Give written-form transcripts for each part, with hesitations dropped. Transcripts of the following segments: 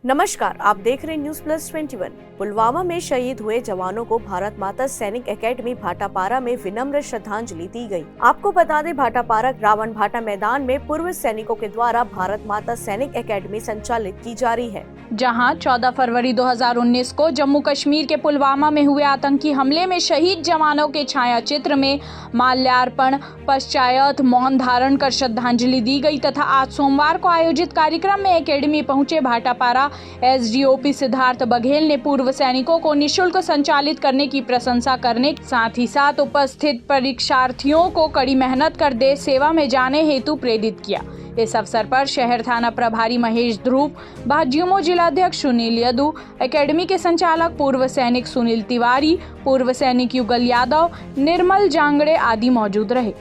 नमस्कार, आप देख रहे हैं न्यूज प्लस 21। पुलवामा में शहीद हुए जवानों को भारत माता सैनिक एकेडमी भाटापारा में विनम्र श्रद्धांजलि दी गई। आपको बता दें, भाटापारा रावण भाटा मैदान में पूर्व सैनिकों के द्वारा भारत माता सैनिक एकेडमी संचालित की जा रही है, जहां 14 फरवरी 2019 को जम्मू कश्मीर के पुलवामा में हुए आतंकी हमले में शहीद जवानों के छाया चित्र में माल्यार्पण पश्चात मौन धारण कर श्रद्धांजलि दी गई तथा आज सोमवार को आयोजित कार्यक्रम में एकेडमी पहुंचे भाटापारा एसडीओपी सिद्धार्थ बघेल ने पूर्व सैनिकों को निःशुल्क संचालित करने की प्रशंसा करने के साथ ही साथ उपस्थित परीक्षार्थियों को कड़ी मेहनत कर देश सेवा में जाने हेतु प्रेरित किया। इस अवसर पर शहर थाना प्रभारी महेश ध्रुव, भाजयुमो जिलाध्यक्ष सुनील यदु, एकेडमी के संचालक पूर्व सैनिक सुनील तिवारी, पूर्व सैनिक युगल यादव, निर्मल जांगड़े आदि मौजूद रहे।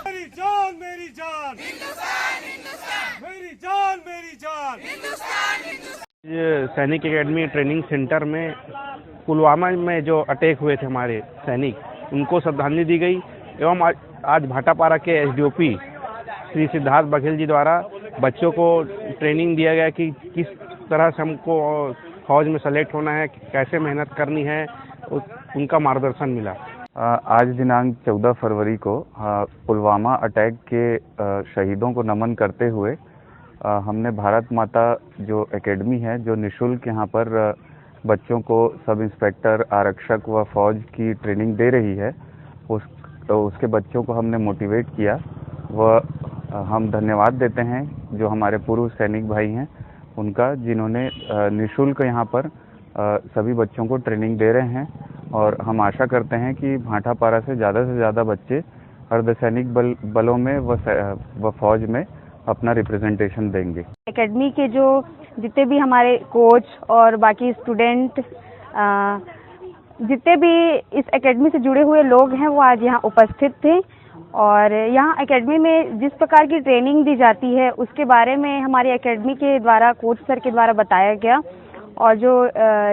मेरी जान मेरी जान हिंदुस्तान हिंदुस्तान मेरी जान मेरी जान हिंदुस्तान हिंदुस्तान। ये सैनिक एकेडमी ट्रेनिंग सेंटर में पुलवामा में जो अटैक हुए थे हमारे सैनिक, उनको श्रद्धांजलि दी गई एवं आज भाटापारा के एसडीओपी श्री सिद्धार्थ बघेल जी द्वारा बच्चों को ट्रेनिंग दिया गया कि किस तरह से हमको फौज में सेलेक्ट होना है, कैसे मेहनत करनी है, उनका मार्गदर्शन मिला। आज दिनांक 14 फरवरी को पुलवामा अटैक के शहीदों को नमन करते हुए हमने भारत माता जो एकेडमी है, जो निःशुल्क यहाँ पर बच्चों को सब इंस्पेक्टर, आरक्षक व फौज की ट्रेनिंग दे रही है, उसके बच्चों को हमने मोटिवेट किया। व हम धन्यवाद देते हैं जो हमारे पूर्व सैनिक भाई हैं उनका, जिन्होंने निःशुल्क यहाँ पर सभी बच्चों को ट्रेनिंग दे रहे हैं। और हम आशा करते हैं कि भाटापारा से ज़्यादा बच्चे अर्धसैनिक बलों में व फौज में अपना रिप्रेजेंटेशन देंगे। एकेडमी के जो जितने भी हमारे कोच और बाकी स्टूडेंट, जितने भी इस एकेडमी से जुड़े हुए लोग हैं, वो आज यहाँ उपस्थित थे। और यहाँ एकेडमी में जिस प्रकार की ट्रेनिंग दी जाती है उसके बारे में हमारी एकेडमी के द्वारा, कोच सर के द्वारा बताया गया। और जो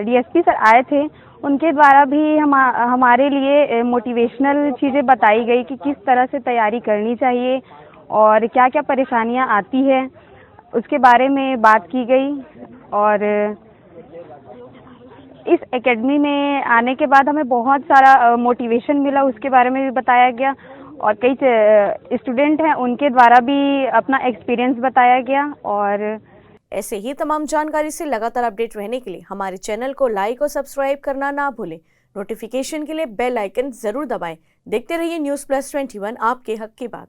डीएसपी सर आए थे उनके द्वारा भी हमारे लिए मोटिवेशनल चीज़ें बताई गई कि किस तरह से तैयारी करनी चाहिए और क्या क्या परेशानियां आती है, उसके बारे में बात की गई। और इस एकेडमी में आने के बाद हमें बहुत सारा मोटिवेशन मिला, उसके बारे में भी बताया गया। और कई स्टूडेंट हैं उनके द्वारा भी अपना एक्सपीरियंस बताया गया। और ऐसे ही तमाम जानकारी से लगातार अपडेट रहने के लिए हमारे चैनल को लाइक और सब्सक्राइब करना ना भूलें। नोटिफिकेशन के लिए बेल आइकन जरूर दबाएं। देखते रहिए न्यूज प्लस 21, आपके हक की बात।